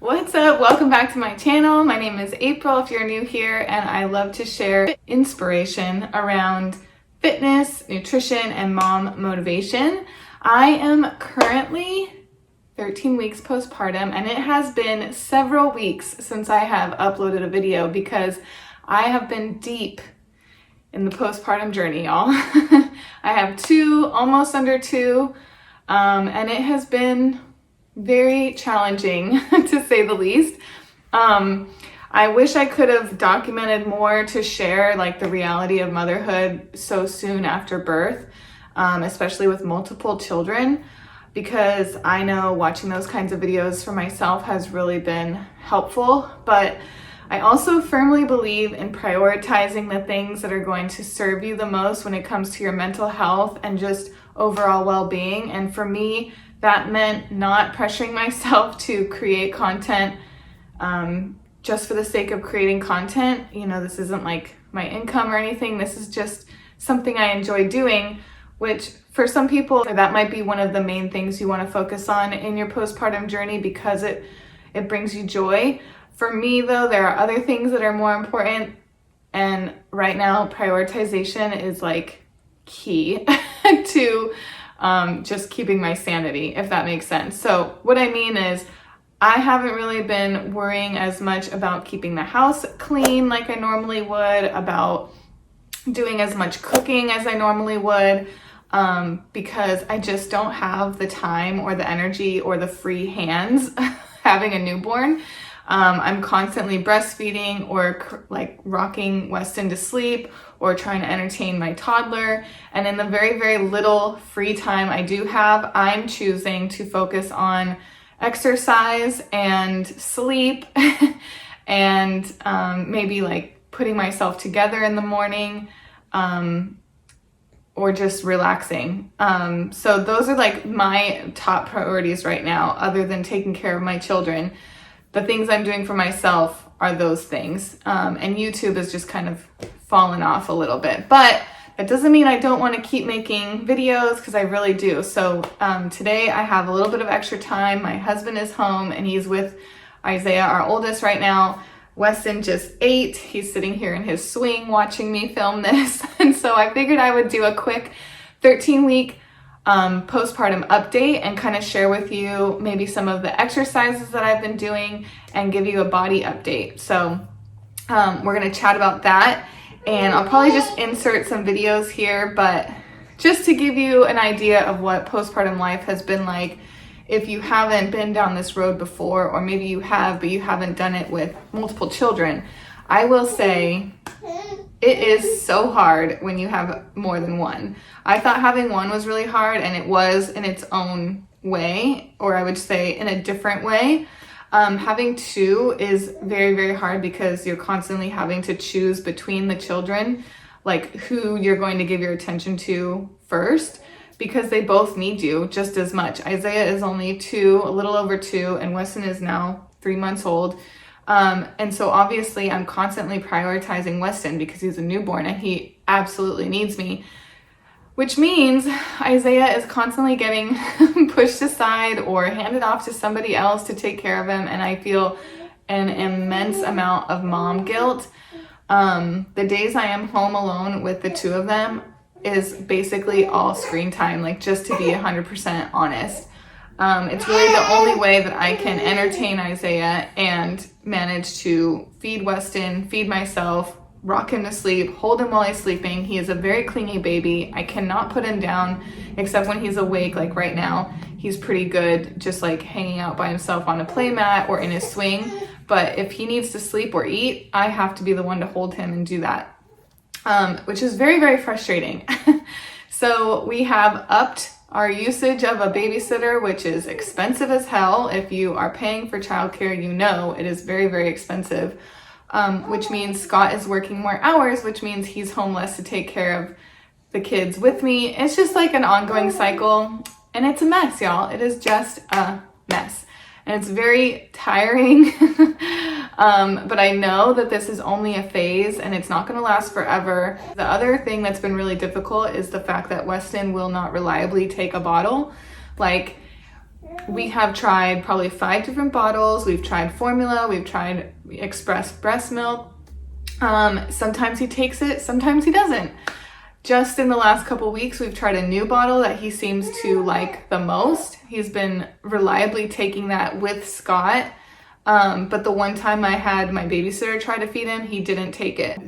What's up? Welcome back to my channel. My name is April if you're new here, and I love to share inspiration around fitness, nutrition, and mom motivation. I am currently 13 weeks postpartum, and it has been several weeks since I have uploaded a video because I have been deep in the postpartum journey, y'all. I have two, almost under two, and it has been very challenging to say the least. I wish I could have documented more to share like the reality of motherhood so soon after birth, especially with multiple children, because I know watching those kinds of videos for myself has really been helpful. But I also firmly believe in prioritizing the things that are going to serve you the most when it comes to your mental health and just overall well-being. And for me, that meant not pressuring myself to create content just for the sake of creating content. You know, this isn't like my income or anything. This is just something I enjoy doing, which for some people, that might be one of the main things you want to focus on in your postpartum journey because it brings you joy. For me, though, there are other things that are more important. And right now, prioritization is like key to just keeping my sanity, if that makes sense. So what I mean is I haven't really been worrying as much about keeping the house clean like I normally would, about doing as much cooking as I normally would, because I just don't have the time or the energy or the free hands having a newborn. I'm constantly breastfeeding or like rocking Weston to sleep or trying to entertain my toddler. And in the very, very little free time I do have, I'm choosing to focus on exercise and sleep and maybe like putting myself together in the morning or just relaxing. So those are like my top priorities right now, other than taking care of my children. The things I'm doing for myself are those things. And YouTube has just kind of fallen off a little bit. But that doesn't mean I don't want to keep making videos, because I really do. So today I have a little bit of extra time. My husband is home and he's with Isaiah, our oldest, right now. Weston just ate. He's sitting here in his swing watching me film this. And so I figured I would do a quick 13-week postpartum update and kind of share with you maybe some of the exercises that I've been doing and give you a body update. So we're going to chat about that, and I'll probably just insert some videos here, but just to give you an idea of what postpartum life has been like if you haven't been down this road before, or maybe you have but you haven't done it with multiple children. I will say it is so hard when you have more than one. I thought having one was really hard, and it was in its own way, or I would say in a different way. Having two is very, very hard because you're constantly having to choose between the children, like who you're going to give your attention to first, because they both need you just as much. Isaiah is only two, a little over two, and Weston is now 3 months old. And so obviously I'm constantly prioritizing Weston because he's a newborn and he absolutely needs me, which means Isaiah is constantly getting pushed aside or handed off to somebody else to take care of him. And I feel an immense amount of mom guilt. The days I am home alone with the two of them is basically all screen time, like just to be 100% honest. It's really the only way that I can entertain Isaiah and manage to feed Weston, feed myself, rock him to sleep, hold him while he's sleeping. He is a very clingy baby. I cannot put him down except when he's awake. Like right now, he's pretty good just like hanging out by himself on a play mat or in his swing. But if he needs to sleep or eat, I have to be the one to hold him and do that, which is very, very frustrating. So we have upped our usage of a babysitter, which is expensive as hell. If you are paying for childcare, you know it is very, very expensive, which means Scott is working more hours, which means he's home less to take care of the kids with me. It's just like an ongoing cycle, and it's a mess, y'all. It is just a mess. And it's very tiring, but I know that this is only a phase and it's not going to last forever. The other thing that's been really difficult is the fact that Weston will not reliably take a bottle Like, we have tried probably 5 different bottles. We've tried formula, we've tried express breast milk. Sometimes he takes it, sometimes he doesn't. Just in the last couple weeks, we've tried a new bottle that he seems to like the most. He's been reliably taking that with Scott. But the one time I had my babysitter try to feed him, he didn't take it.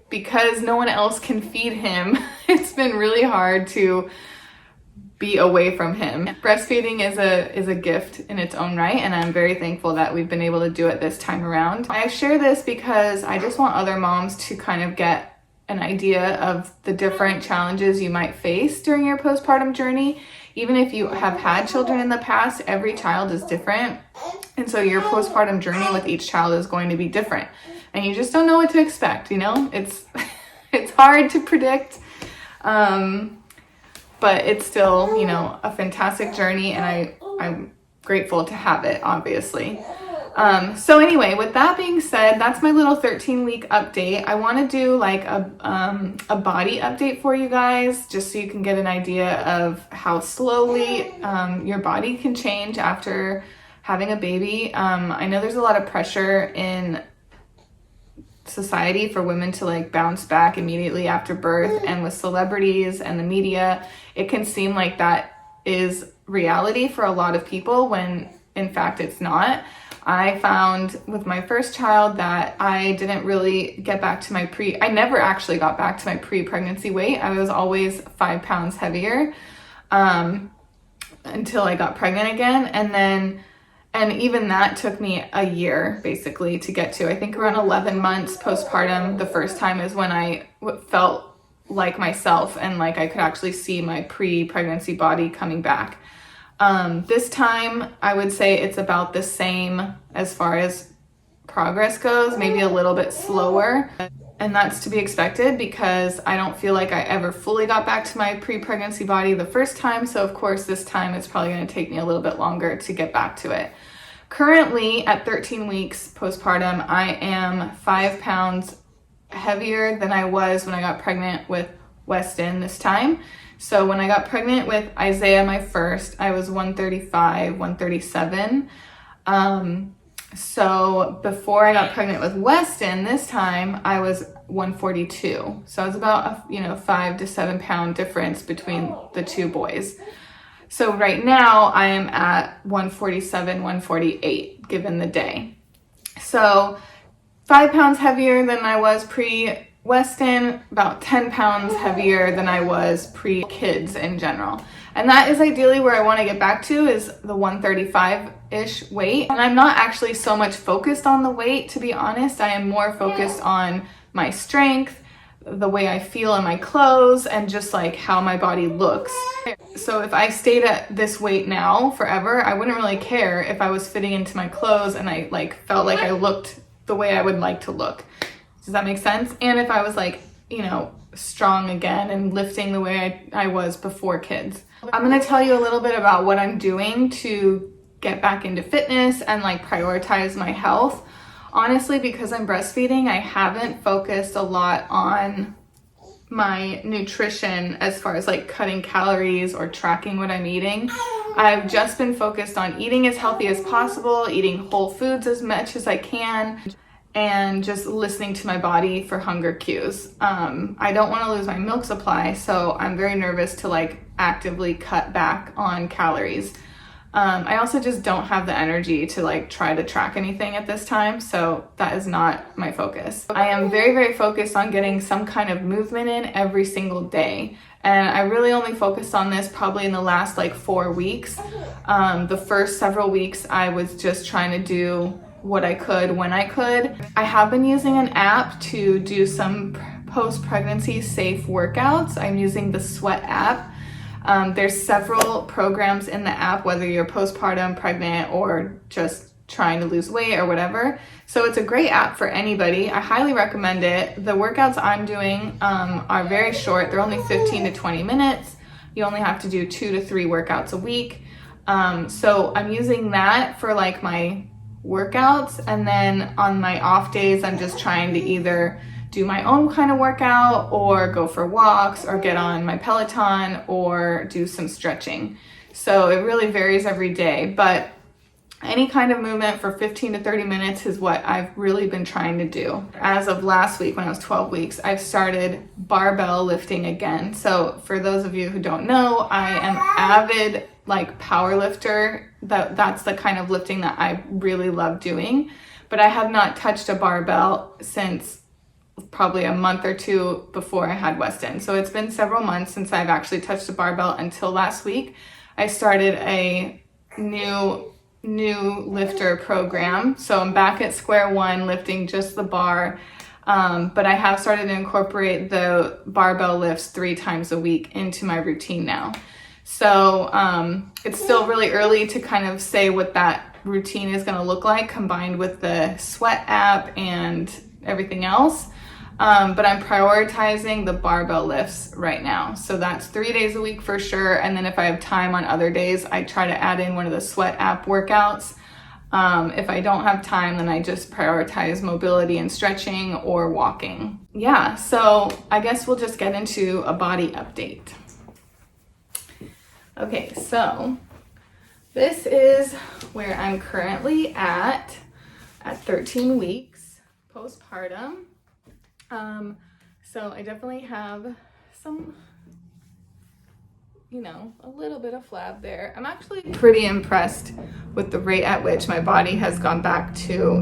Because no one else can feed him, it's been really hard to be away from him. Breastfeeding is a gift in its own right, and I'm very thankful that we've been able to do it this time around. I share this because I just want other moms to kind of get an idea of the different challenges you might face during your postpartum journey. Even if you have had children in the past, every child is different. And so your postpartum journey with each child is going to be different. And you just don't know what to expect, you know? It's hard to predict. But it's still, you know, a fantastic journey, and I'm grateful to have it, obviously. So anyway, with that being said, that's my little 13-week update. I want to do like a body update for you guys, just so you can get an idea of how slowly your body can change after having a baby. I know there's a lot of pressure in society for women to like bounce back immediately after birth, and with celebrities and the media, it can seem like that is reality for a lot of people when in fact it's not. I found with my first child that I didn't really get back to my I never actually got back to my pre-pregnancy weight. I was always 5 pounds heavier until I got pregnant again. And even that took me a year basically to get to. I think around 11 months postpartum, the first time is when I felt like myself and like I could actually see my pre-pregnancy body coming back. This time I would say it's about the same as far as progress goes, maybe a little bit slower. And that's to be expected because I don't feel like I ever fully got back to my pre-pregnancy body the first time. So of course this time it's probably going to take me a little bit longer to get back to it. Currently at 13 weeks postpartum, I am 5 pounds heavier than I was when I got pregnant with Weston this time. So when I got pregnant with Isaiah, my first, I was 135, 137. So before I got pregnant with Weston this time, I was 142. So it was about a 5 to 7 pound difference between the two boys. So right now I am at 147, 148 given the day. So 5 pounds heavier than I was pre-Weston, about 10 pounds heavier than I was pre-kids in general. And that is ideally where I want to get back to, is the 135-ish weight. And I'm not actually so much focused on the weight, to be honest. I am more focused on my strength, the way I feel in my clothes, and just like how my body looks. So if I stayed at this weight now forever, I wouldn't really care if I was fitting into my clothes and I like felt like I looked the way I would like to look. Does that make sense? And if I was like, strong again and lifting the way I was before kids. I'm going to tell you a little bit about what I'm doing to get back into fitness and like prioritize my health. Honestly, because I'm breastfeeding, I haven't focused a lot on my nutrition as far as like cutting calories or tracking what I'm eating. I've just been focused on eating as healthy as possible, eating whole foods as much as I can, and just listening to my body for hunger cues. I don't want to lose my milk supply, so I'm very nervous to like actively cut back on calories. I also just don't have the energy to like try to track anything at this time, so that is not my focus. I am very, very focused on getting some kind of movement in every single day. And I really only focused on this probably in the last like 4 weeks. The first several weeks I was just trying to do what I could when I could. I have been using an app to do some post-pregnancy safe workouts. I'm using the Sweat app. There's several programs in the app, whether you're postpartum, pregnant, or just trying to lose weight or whatever. So it's a great app for anybody. I highly recommend it. The workouts I'm doing are very short. They're only 15 to 20 minutes. You only have to do 2 to 3 workouts a week. So I'm using that for like my workouts, and then on my off days I'm just trying to either do my own kind of workout or go for walks or get on my Peloton or do some stretching. So it really varies every day, but any kind of movement for 15 to 30 minutes is what I've really been trying to do. As of last week, when I was 12 weeks, I've started barbell lifting again. So for those of you who don't know, I am avid like power lifter. That's the kind of lifting that I really love doing. But I have not touched a barbell since probably a month or two before I had Weston. So it's been several months since I've actually touched a barbell until last week. I started a new lifter program. So I'm back at square one, lifting just the bar. But I have started to incorporate the barbell lifts 3 times a week into my routine now. So it's still really early to kind of say what that routine is going to look like combined with the sweat app and everything else. But I'm prioritizing the barbell lifts right now. So that's 3 days a week for sure. And then if I have time on other days, I try to add in one of the sweat app workouts. If I don't have time, then I just prioritize mobility and stretching or walking. Yeah, so I guess we'll just get into a body update. Okay, so this is where I'm currently at 13 weeks postpartum. So I definitely have some, a little bit of flab there. I'm actually pretty impressed with the rate at which my body has gone back to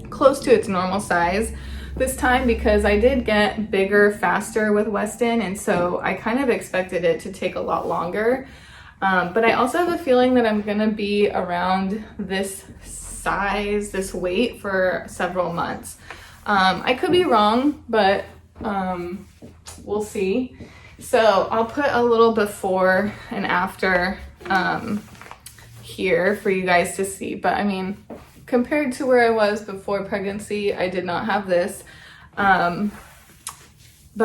close to its normal size this time, because I did get bigger faster with Weston, and so I kind of expected it to take a lot longer. But I also have a feeling that I'm gonna be around this size, this weight for several months. I could be wrong, but we'll see. So I'll put a little before and after here for you guys to see. But I mean, compared to where I was before pregnancy, I did not have this. But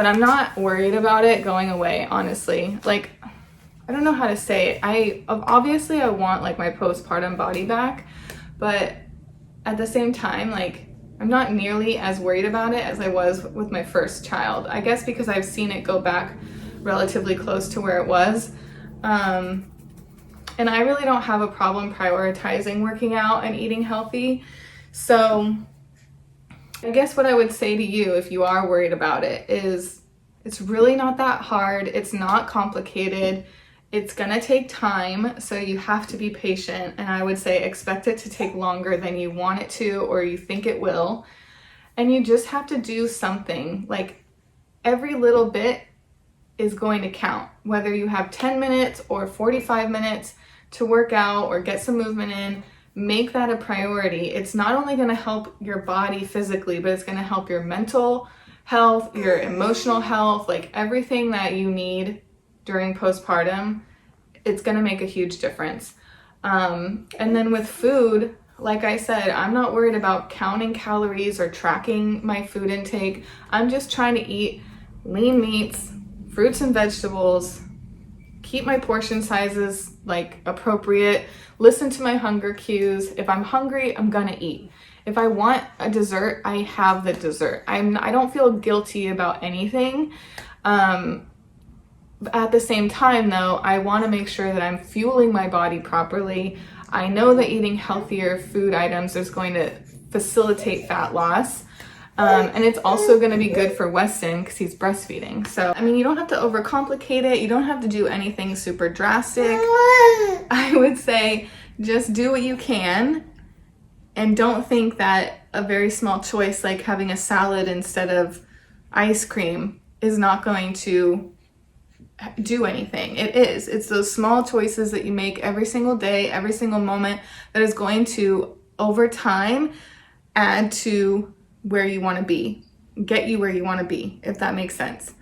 I'm not worried about it going away, honestly. Like, I don't know how to say it. Obviously I want like my postpartum body back, but at the same time, like, I'm not nearly as worried about it as I was with my first child. I guess because I've seen it go back relatively close to where it was. And I really don't have a problem prioritizing working out and eating healthy. So I guess what I would say to you if you are worried about it is it's really not that hard. It's not complicated. It's gonna take time, so you have to be patient, and I would say expect it to take longer than you want it to or you think it will. And you just have to do something. Like, every little bit is going to count, whether you have 10 minutes or 45 minutes to work out or get some movement in. Make that a priority. It's not only gonna help your body physically, but it's gonna help your mental health, your emotional health, like everything that you need during postpartum. It's gonna make a huge difference. And then with food, like I said, I'm not worried about counting calories or tracking my food intake. I'm just trying to eat lean meats, fruits and vegetables, keep my portion sizes like appropriate, listen to my hunger cues. If I'm hungry, I'm gonna eat. If I want a dessert, I have the dessert. I don't feel guilty about anything. At the same time though, I wanna make sure that I'm fueling my body properly. I know that eating healthier food items is going to facilitate fat loss. And it's also gonna be good for Weston because he's breastfeeding. So, I mean, you don't have to overcomplicate it. You don't have to do anything super drastic. I would say just do what you can, and don't think that a very small choice like having a salad instead of ice cream is not going to do anything. It is. It's those small choices that you make every single day, every single moment, that is going to, over time, add to where you want to be, get you where you want to be, if that makes sense.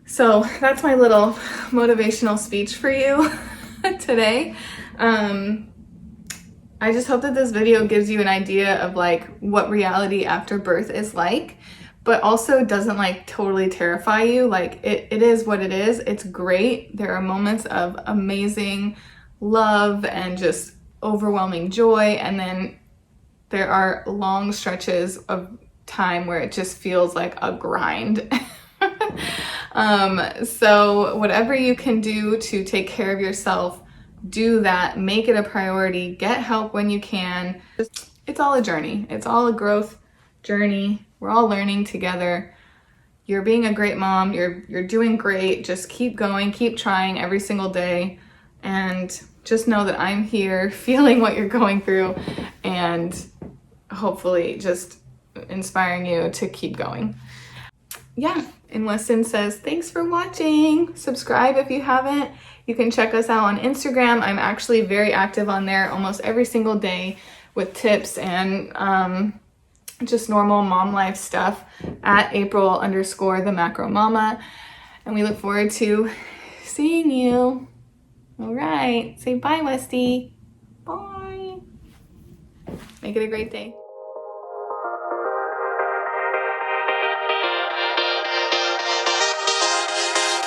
So that's my little motivational speech for you today. I just hope that this video gives you an idea of like what reality after birth is like, but also doesn't like totally terrify you. Like it is what it is. It's great. There are moments of amazing love and just overwhelming joy, and then there are long stretches of time where it just feels like a grind. So whatever you can do to take care of yourself, do that. Make it a priority. Get help when you can. It's all a journey. It's all a growth journey. We're all learning together. You're being a great mom. You're doing great. Just keep going, keep trying every single day. And just know that I'm here feeling what you're going through and hopefully just inspiring you to keep going. Yeah, and Weston says, thanks for watching. Subscribe if you haven't. You can check us out on Instagram. I'm actually very active on there almost every single day with tips and just normal mom life stuff at April_the_macro_mama. And we look forward to seeing you. All right, say bye, Westy. Bye. Make it a great day.